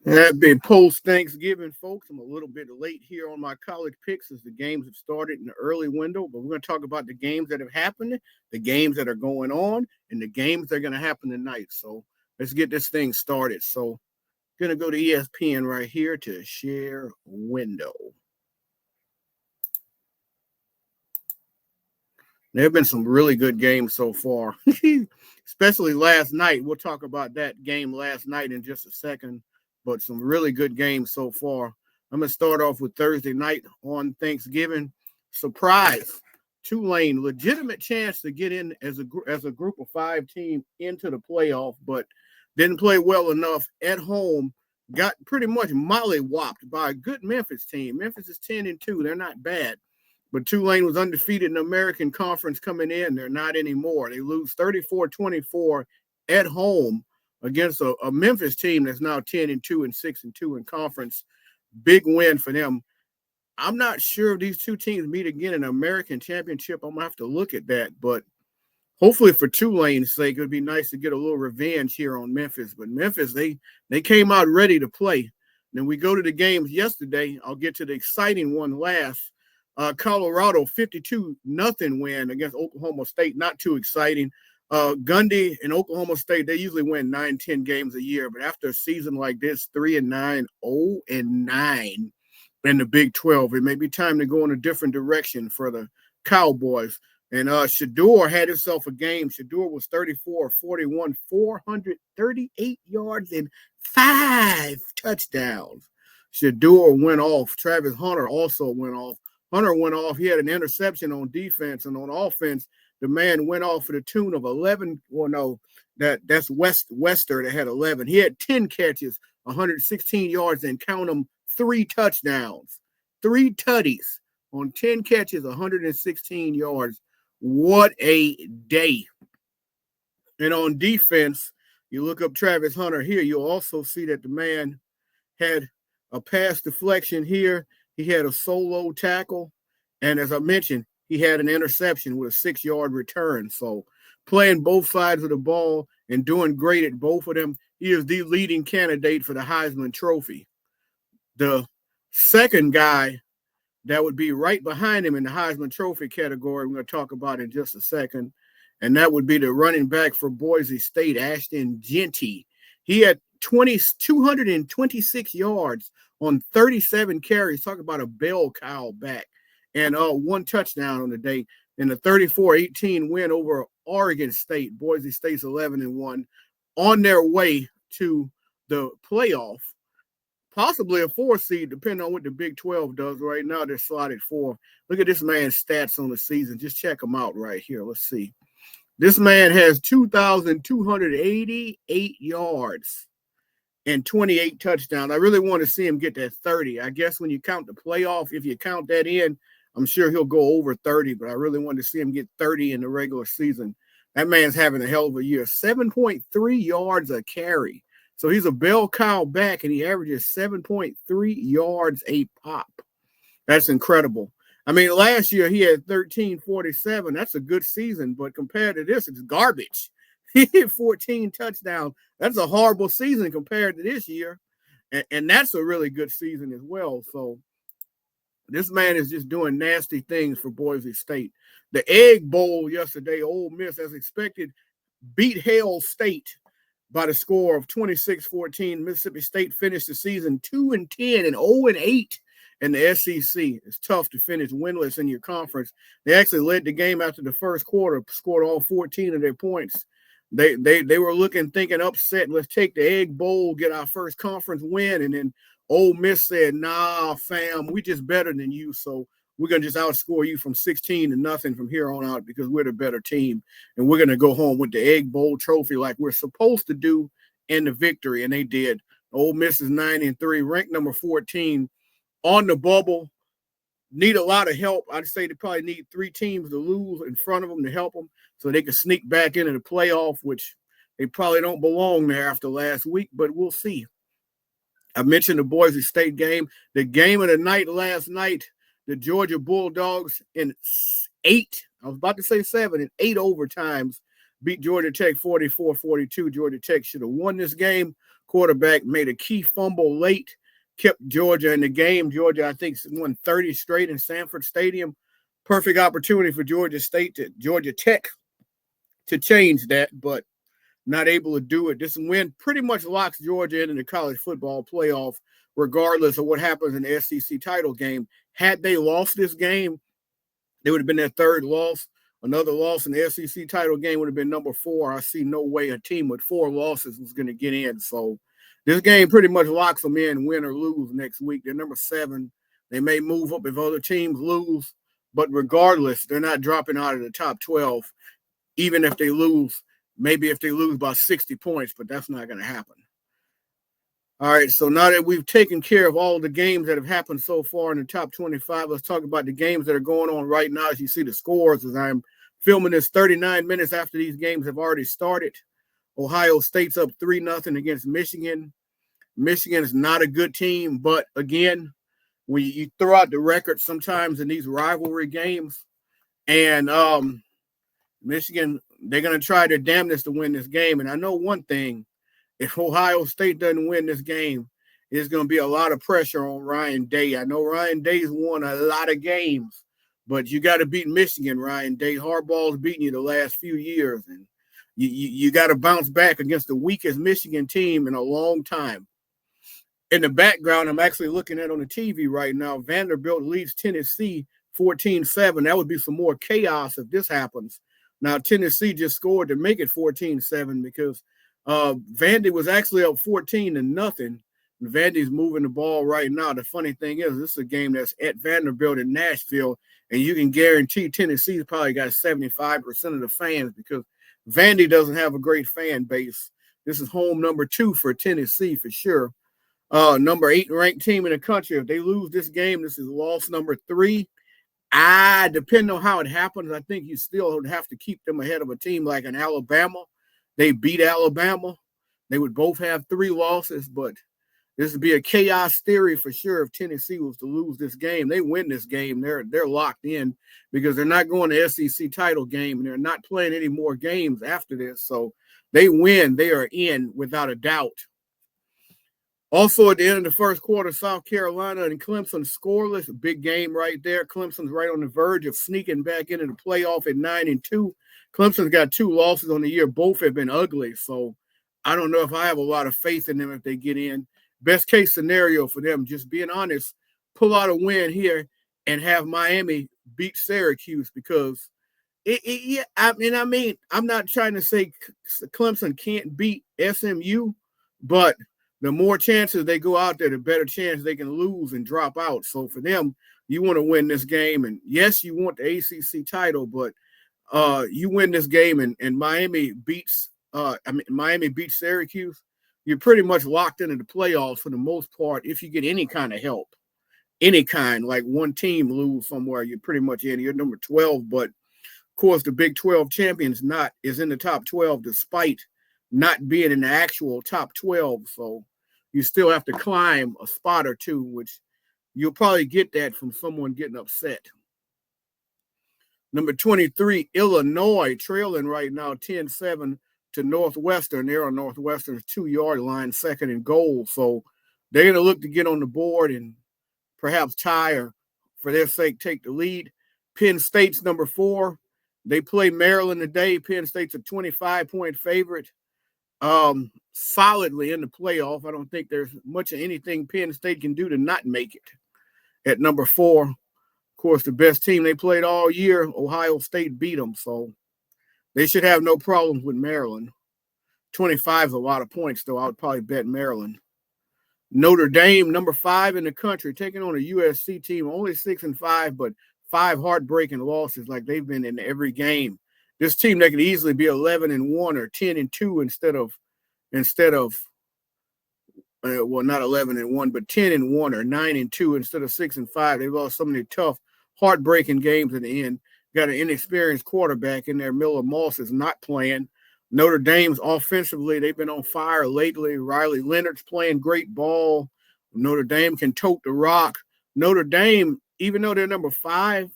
Happy post-Thanksgiving, folks. I'm a little bit late here on my college picks as the games have started in the early window, but we're going to talk about the games that have happened, the games that are going on, and the games that are going to happen tonight. So let's get this thing started. So I'm going to go to ESPN right here to share window. There have been some really good games so far, especially last night. We'll talk about that game last night in just a second, but some really good games so far. I'm going to start off with Thursday night on Thanksgiving. Surprise. Tulane, legitimate chance to get in as a group of five team into the playoff, but didn't play well enough at home. Got pretty much mollywopped by a good Memphis team. Memphis is 10-2. They're not bad. But Tulane was undefeated in the American Conference coming in. They're not anymore. They lose 34-24 at home against a Memphis team that's now 10-2 and 6-2 in conference. Big win for them. I'm not sure if these two teams meet again in an American Championship. I'm going to have to look at that. But hopefully for Tulane's sake, it would be nice to get a little revenge here on Memphis. But Memphis, they came out ready to play. Then we go to the games yesterday. I'll get to the exciting one last. Colorado 52-0 win against Oklahoma State. Not too exciting. Gundy and Oklahoma State, they usually win 9-10 games a year. But after a season like this, 3-9, 0-9 in the Big 12, it may be time to go in a different direction for the Cowboys. And Shedeur had himself a game. Shedeur was 34-41, 438 yards and 5 touchdowns. Shedeur went off. Travis Hunter also went off. Hunter went off. He had an interception on defense, and on offense, the man went off for the tune of 11. Well, no, that's Wester that had 11. He had 10 catches, 116 yards, and count them, 3 touchdowns, 3 tutties on 10 catches, 116 yards. What a day. And on defense, you look up Travis Hunter here, you'll also see that the man had a pass deflection here. He had a solo tackle. And as I mentioned, he had an interception with a 6-yard return. So playing both sides of the ball and doing great at both of them. He is the leading candidate for the Heisman Trophy. The second guy that would be right behind him in the Heisman Trophy category, we're going to talk about in just a second, and that would be the running back for Boise State, Ashton Jeanty. He had 226 yards on 37 carries. Talk about a bell cow back. And 1 touchdown on the day in the 34-18 win over Oregon State. Boise State's 11-1 on their way to the playoff. Possibly a 4 seed, depending on what the Big 12 does. Right now, they're slotted 4. Look at this man's stats on the season. Just check them out right here. Let's see. This man has 2,288 yards and 28 touchdowns. I really want to see him get that 30. I guess when you count the playoff, if you count that in, I'm sure he'll go over 30, but I really want to see him get 30 in the regular season. That man's having a hell of a year. 7.3 yards a carry. So he's a bell cow back, and he averages 7.3 yards a pop. That's incredible. I mean, last year he had 1347. That's a good season, but compared to this, it's garbage. He hit 14 touchdowns. That's a horrible season compared to this year, and that's a really good season as well. So this man is just doing nasty things for Boise State. The Egg Bowl yesterday, Ole Miss, as expected, beat Hail State by the score of 26-14. Mississippi State finished the season 2-10 and 0-8 in the SEC. It's tough to finish winless in your conference. They actually led the game after the first quarter, scored all 14 of their points. They were thinking upset. Let's take the Egg Bowl, get our first conference win, and then Ole Miss said, "Nah, fam, we just better than you, so we're going to just outscore you from 16-0 from here on out because we're the better team, and we're going to go home with the Egg Bowl trophy like we're supposed to do in the victory," and they did. Ole Miss is 9-3, ranked number 14 on the bubble. Need a lot of help. I'd say they probably need 3 teams to lose in front of them to help them so they can sneak back into the playoff, which they probably don't belong there after last week, but we'll see. I mentioned the Boise State game. The game of the night last night, the Georgia Bulldogs in 8, I was about to say 7, in 8 overtimes beat Georgia Tech 44-42. Georgia Tech should have won this game. quarterback made a key fumble late, kept Georgia in the game. Georgia, I think, won 30 straight in Sanford Stadium. Perfect opportunity for Georgia Tech to change that, but not able to do it. This win pretty much locks Georgia into the college football playoff, regardless of what happens in the SEC title game. Had they lost this game, they would have been their third loss. Another loss in the SEC title game would have been number 4. I see no way a team with 4 losses was going to get in. So this game pretty much locks them in, win or lose next week. They're number 7. They may move up if other teams lose, but regardless, they're not dropping out of the top 12, even if they lose. Maybe if they lose by 60 points, but that's not going to happen. All right, so now that we've taken care of all the games that have happened so far in the top 25, let's talk about the games that are going on right now. As you see the scores, as I'm filming this 39 minutes after these games have already started. Ohio State's up 3-0 against Michigan. Michigan is not a good team, but again, when you throw out the record sometimes in these rivalry games, and Michigan, they're going to try their damnedest to win this game. And I know one thing. If Ohio State doesn't win this game, there's going to be a lot of pressure on Ryan Day. I know Ryan Day's won a lot of games, but you got to beat Michigan, Ryan Day. Harbaugh's beaten you the last few years, and you got to bounce back against the weakest Michigan team in a long time. In the background, I'm actually looking at on the TV right now, Vanderbilt leads Tennessee 14-7. That would be some more chaos if this happens. Now, Tennessee just scored to make it 14-7 because Vandy was actually up 14-0. Vandy's moving the ball right now. The funny thing is, this is a game that's at Vanderbilt in Nashville, and you can guarantee Tennessee's probably got 75% of the fans because Vandy doesn't have a great fan base. This is home number 2 for Tennessee for sure. Number 8 ranked team in the country. If they lose this game, this is loss number 3. Depending on how it happens, I think you still would have to keep them ahead of a team like an Alabama. They beat Alabama. They would both have 3 losses, but this would be a chaos theory for sure if Tennessee was to lose this game. They win this game, they're locked in because they're not going to SEC title game and they're not playing any more games after this. So they win, they are in without a doubt. Also, at the end of the first quarter, South Carolina and Clemson scoreless. A big game right there. Clemson's right on the verge of sneaking back into the playoff at 9-2. Clemson's got 2 losses on the year. Both have been ugly, so I don't know if I have a lot of faith in them if they get in. Best case scenario for them, just being honest, pull out a win here and have Miami beat Syracuse because I'm not trying to say Clemson can't beat SMU, but the more chances they go out there, the better chance they can lose and drop out. So for them, you want to win this game. And yes, you want the ACC title, but you win this game and Miami beats Syracuse, you're pretty much locked into the playoffs for the most part. If you get any kind of help, any kind, like one team lose somewhere, you're pretty much in. You're number 12, but of course the Big 12 champion is in the top 12 despite not being in the actual top 12. So you still have to climb a spot or 2, which you'll probably get that from someone getting upset. Number 23, Illinois, trailing right now 10-7 to Northwestern. They're on Northwestern's 2-yard line, 2nd and goal. So they're going to look to get on the board and perhaps tie or, for their sake, take the lead. Penn State's number 4. They play Maryland today. Penn State's a 25-point favorite. Solidly in the playoff. I don't think there's much of anything Penn State can do to not make it. At number 4, of course, the best team they played all year, Ohio State beat them, so they should have no problems with Maryland. 25 is a lot of points, though. I would probably bet Maryland. Notre Dame, number 5 in the country, taking on a USC team, only 6-5, but 5 heartbreaking losses like they've been in every game. This team, they could easily be 11-1 or 10-2 instead of not 11-1, but 10-1 or 9-2 instead of 6-5. They've lost so many tough, heartbreaking games in the end. Got an inexperienced quarterback in there. Miller Moss is not playing. Notre Dame's offensively, they've been on fire lately. Riley Leonard's playing great ball. Notre Dame can tote the rock. Notre Dame, even though they're number 5,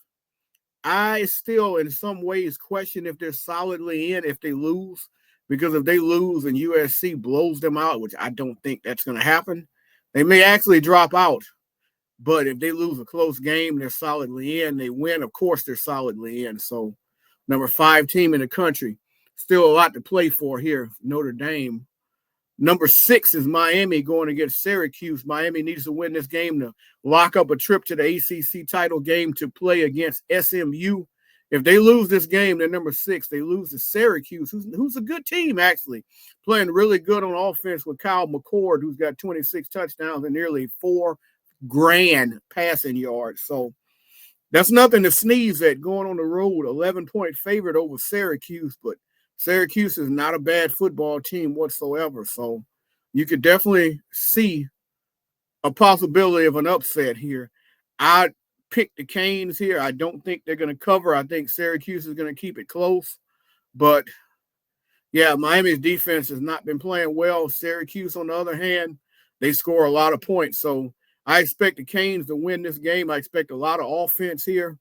I still, in some ways, question if they're solidly in if they lose. because if they lose and USC blows them out, which I don't think that's going to happen, they may actually drop out. But if they lose a close game, they're solidly in. They win, of course, they're solidly in. So, number 5 team in the country. Still a lot to play for here, Notre Dame. Number 6 is Miami going against Syracuse. Miami needs to win this game to lock up a trip to the ACC title game to play against SMU. If they lose this game, they're number 6. They lose to Syracuse, who's a good team, actually. Playing really good on offense with Kyle McCord, who's got 26 touchdowns and nearly 4 grand passing yards. So that's nothing to sneeze at going on the road. 11-point favorite over Syracuse, but Syracuse is not a bad football team whatsoever. So you could definitely see a possibility of an upset here. I picked the Canes here. I don't think they're going to cover. I think Syracuse is going to keep it close. But, yeah, Miami's defense has not been playing well. Syracuse, on the other hand, they score a lot of points. So I expect the Canes to win this game. I expect a lot of offense here.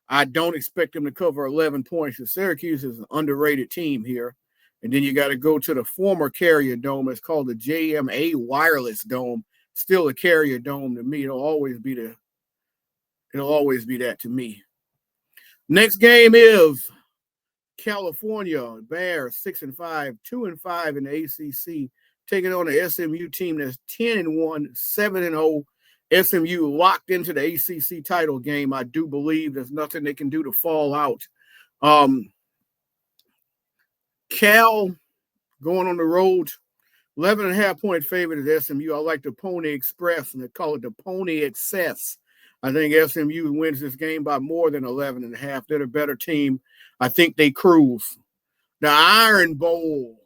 I don't expect them to cover 11 points. Syracuse is an underrated team here. And then you got to go to the former Carrier Dome. It's called the JMA Wireless Dome. Still a Carrier Dome to me. It'll always be that to me. Next game is California Bears, 6-5, 2-5 in the ACC, taking on the SMU team that's 10-1, 7-0. SMU locked into the ACC title game. I do believe there's nothing they can do to fall out. Cal going on the road, 11.5-point favorite is SMU. I like the Pony Express, and they call it the Pony Excess. I think SMU wins this game by more than 11.5. They're the better team. I think they cruise. The Iron Bowl,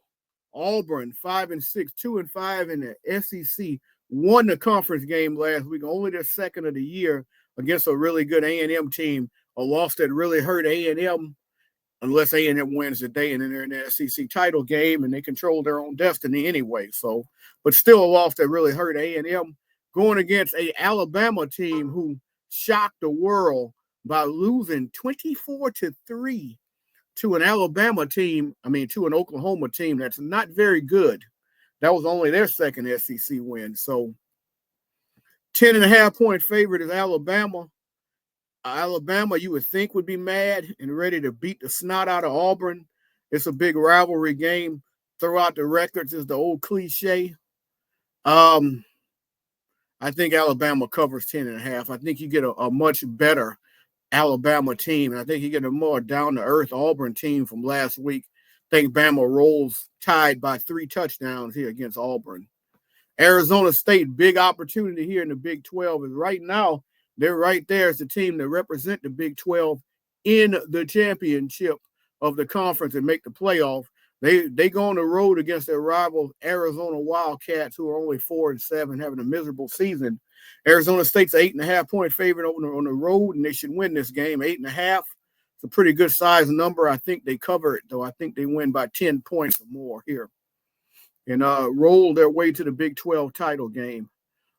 Auburn, 5-6, 2-5 in the SEC. Won the conference game last week, only their second of the year against a really good A&M team. A loss that really hurt A&M, unless A&M wins today, and then they're in the SEC title game, and they control their own destiny anyway. So, but still a loss that really hurt A&M, going against a Alabama team who shocked the world by losing 24-3 to an Alabama team. To an Oklahoma team that's not very good. That was only their second SEC win. So 10.5-point favorite is Alabama. Alabama, you would think, would be mad and ready to beat the snot out of Auburn. It's a big rivalry game. Throw out the records is the old cliche. I think Alabama covers 10.5. I think you get a much better Alabama team. And I think you get a more down-to-earth Auburn team from last week. I think Bama rolls tied by 3 touchdowns here against Auburn. Arizona State, big opportunity here in the Big 12. And right now, they're right there as the team that represent the Big 12 in the championship of the conference and make the playoff. They go on the road against their rival Arizona Wildcats, who are only 4-7, having a miserable season. Arizona State's 8.5-point favorite on the road, and they should win this game. 8.5. It's a pretty good size number. I think they cover it, though. I think they win by 10 points or more here and roll their way to the Big 12 title game.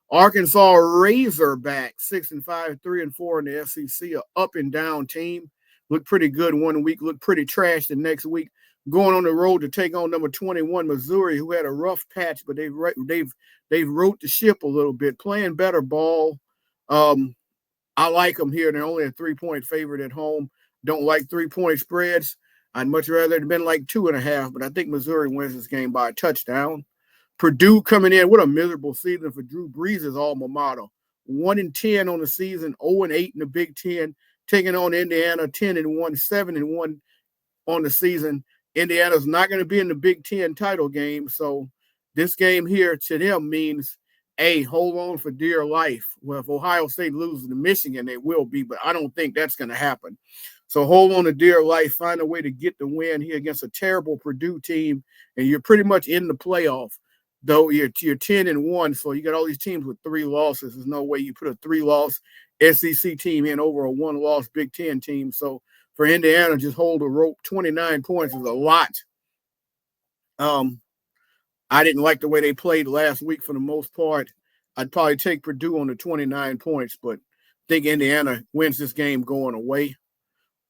Arkansas Razorbacks, 6-5, 3-4 in the SEC, a up and down team. Looked pretty good one week, looked pretty trash the next week. Going on the road to take on number 21 Missouri, who had a rough patch, but they've wrote the ship a little bit, playing better ball. I like them here. They're only a 3-point favorite at home. Don't like 3-point spreads. I'd much rather it have been like 2.5, but I think Missouri wins this game by a touchdown. Purdue coming in. What a miserable season for Drew Brees' alma mater. 1-10 on the season, 0-8 in the Big Ten, taking on Indiana, 10-1, 7-1 on the season. Indiana's not going to be in the Big Ten title game, so this game here to them means, hey, hold on for dear life. Well, if Ohio State loses to Michigan, they will be, but I don't think that's going to happen. So hold on to dear life, find a way to get the win here against a terrible Purdue team, and you're pretty much in the playoff, though you're 10-1, so you got all these teams with 3 losses. There's no way you put a 3-loss SEC team in over a 1-loss Big Ten team. So for Indiana, just hold the rope. 29 points is a lot. I didn't like the way they played last week for the most part. I'd probably take Purdue on the 29 points, but think Indiana wins this game going away.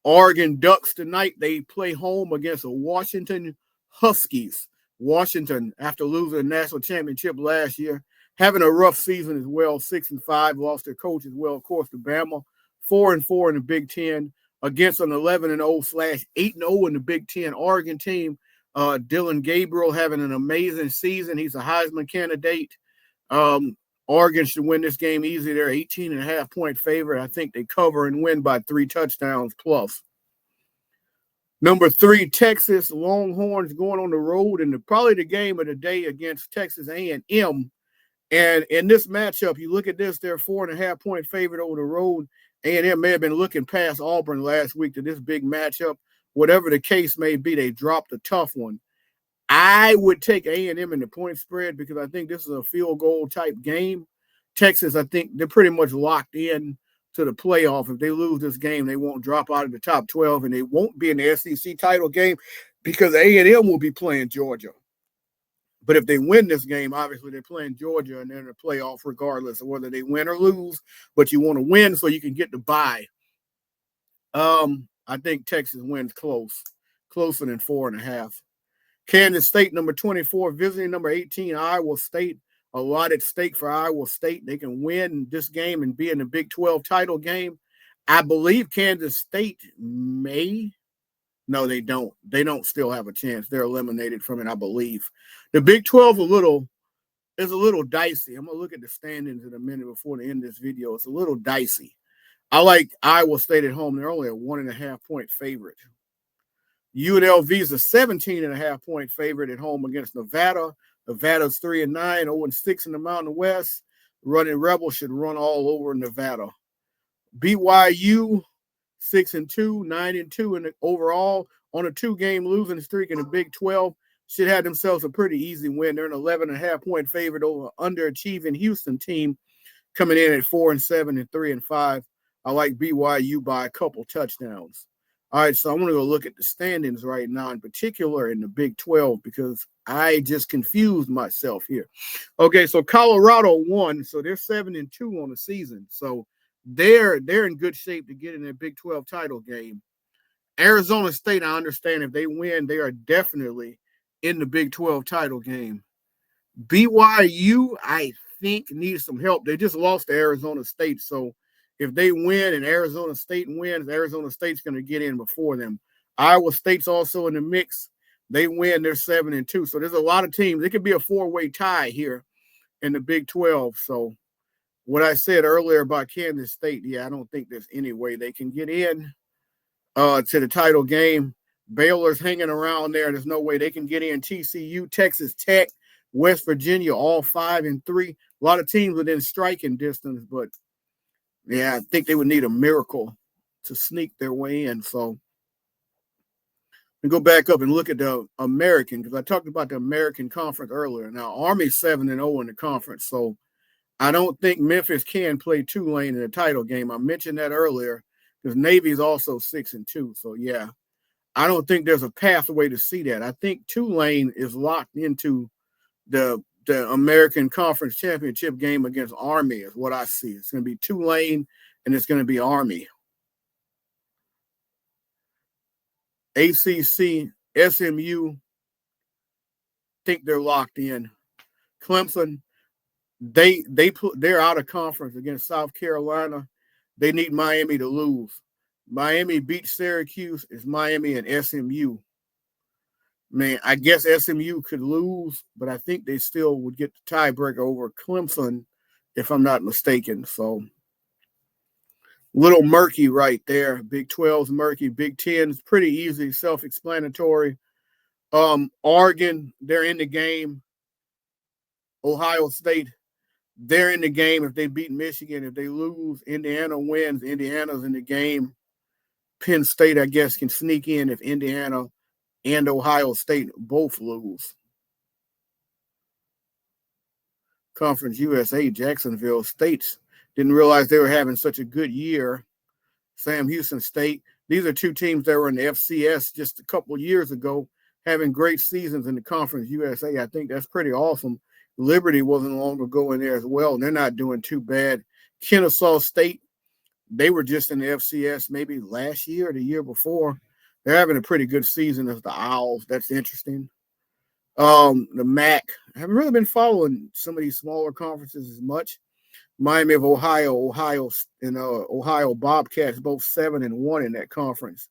Oregon Ducks tonight, they play home against a Washington Huskies. Washington, after losing the national championship last year, having a rough season as well. 6-5, lost their coach as well, of course, to Bama. 4-4 in the Big Ten against an 11-0/8-0 in the Big Ten Oregon team. Dylan Gabriel having an amazing season. He's a Heisman candidate. Oregon should win this game easy. They're 18.5-point favorite. I think they cover and win by 3 touchdowns plus. Number 3, Texas Longhorns going on the road, and probably the game of the day against Texas A&M. And in this matchup, you look at this, they're 4.5-point favorite over the road. A&M may have been looking past Auburn last week to this big matchup. Whatever the case may be, they dropped a tough one. I would take A&M in the point spread because I think this is a field goal type game. Texas, I think they're pretty much locked in to the playoff. If they lose this game, they won't drop out of the top 12, and they won't be in the SEC title game because A&M will be playing Georgia. But if they win this game, obviously they're playing Georgia and they're in the playoff regardless of whether they win or lose. But you want to win so you can get the bye. I think Texas wins closer than 4.5. Kansas State, number 24, visiting number 18, Iowa State. A lot at stake for Iowa State. They can win this game and be in the Big 12 title game. I believe Kansas State may. No, they don't. They don't still have a chance. They're eliminated from it, I believe. The Big 12 is a little dicey. I'm going to look at the standings in a minute before the end of this video. It's a little dicey. I like Iowa State at home. They're only a 1.5-point favorite. UNLV is a 17.5-point favorite at home against Nevada. Nevada's 3-9, 0-6 in the Mountain West. Running Rebels should run all over Nevada. BYU, 6-2, 9-2 in the overall on a 2-game losing streak in the Big 12. Should have themselves a pretty easy win. They're an 11.5-point favorite over underachieving Houston team coming in at 4-7 and 3-5. I like BYU by a couple touchdowns. All right, so I'm going to go look at the standings right now, in particular in the Big 12, because I just confused myself here. Okay, so Colorado won, so they're 7-2 on the season. So they're in good shape to get in the Big 12 title game. Arizona State, I understand if they win, they are definitely in the Big 12 title game. BYU, I think, needs some help. They just lost to Arizona State, so if they win and Arizona State wins, Arizona State's going to get in before them. Iowa State's also in the mix. They win, they're 7-2. So there's a lot of teams. It could be a 4-way tie here in the Big 12. So what I said earlier about Kansas State, yeah, I don't think there's any way they can get in to the title game. Baylor's hanging around there. There's no way they can get in. TCU, Texas Tech, West Virginia, all 5-3. A lot of teams within striking distance, but yeah, I think they would need a miracle to sneak their way in. So we go back up and look at the American, because I talked about the American Conference earlier. Now, Army's 7-0 in the conference, so I don't think Memphis can play Tulane in the title game. I mentioned that earlier because Navy's also 6-2. So, yeah, I don't think there's a pathway to see that. I think Tulane is locked into the American Conference Championship game against Army is what I see. It's going to be Tulane and it's going to be Army. ACC, SMU, think they're locked in. Clemson, they're out of conference against South Carolina. They need Miami to lose. Miami beat Syracuse. It's Miami and SMU. Man, I guess SMU could lose, but I think they still would get the tiebreaker over Clemson, if I'm not mistaken. So, little murky right there. Big 12's murky. Big 10's pretty easy, self-explanatory. Oregon, they're in the game. Ohio State, they're in the game if they beat Michigan. If they lose, Indiana wins. Indiana's in the game. Penn State, I guess, can sneak in if Indiana and Ohio State both lose. Conference USA, Jacksonville States didn't realize they were having such a good year. Sam Houston State. These are two teams that were in the FCS just a couple of years ago, having great seasons in the Conference USA. I think that's pretty awesome. Liberty wasn't long ago in there as well, and they're not doing too bad. Kennesaw State, they were just in the FCS maybe last year or the year before. They're having a pretty good season as the Owls. That's interesting. The MAC. I haven't really been following some of these smaller conferences as much. Miami of Ohio, and Ohio Bobcats, both 7-1 in that conference.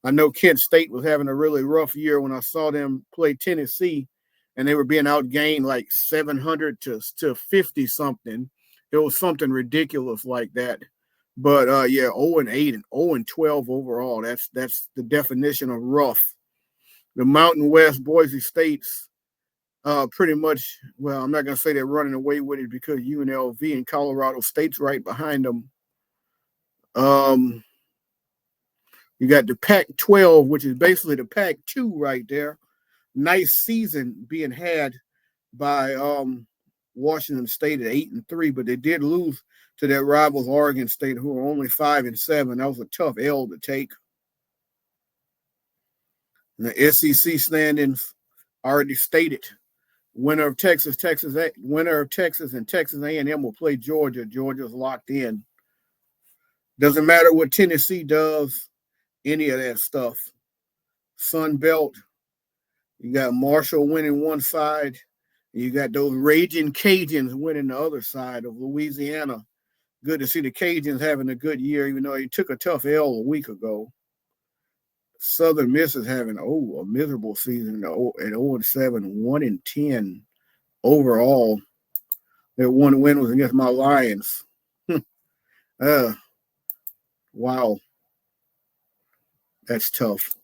I know Kent State was having a really rough year when I saw them play Tennessee, and they were being outgained like 700 to 50 something. It was something ridiculous like that. But 0-8 and 0-12 overall. That's the definition of rough. The Mountain West, Boise State's pretty much, well, I'm not going to say they're running away with it because UNLV and Colorado State's right behind them. You got the Pac-12, which is basically the Pac-2 right there. Nice season being had by Washington State at 8-3, but they did lose to their rivals Oregon State, who are only 5-7. That was a tough L to take. And the SEC standings already stated. Winner of Texas and Texas A&M will play Georgia. Georgia's locked in. Doesn't matter what Tennessee does, any of that stuff. Sun Belt, you got Marshall winning one side. You got those raging Cajuns winning the other side of Louisiana. Good to see the Cajuns having a good year, even though he took a tough L a week ago. Southern Miss is having a miserable season at 0-7, 1-10 overall. Their one win was against my Lions. Wow. That's tough.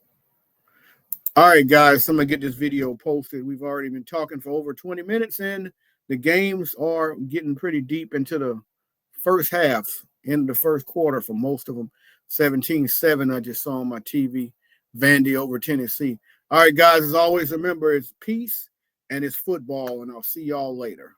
All right, guys, I'm going to get this video posted. We've already been talking for over 20 minutes, and the games are getting pretty deep into the first half, into the first quarter for most of them. 17-7, I just saw on my TV. Vandy over Tennessee. All right, guys, as always, remember, it's peace and it's football, and I'll see y'all later.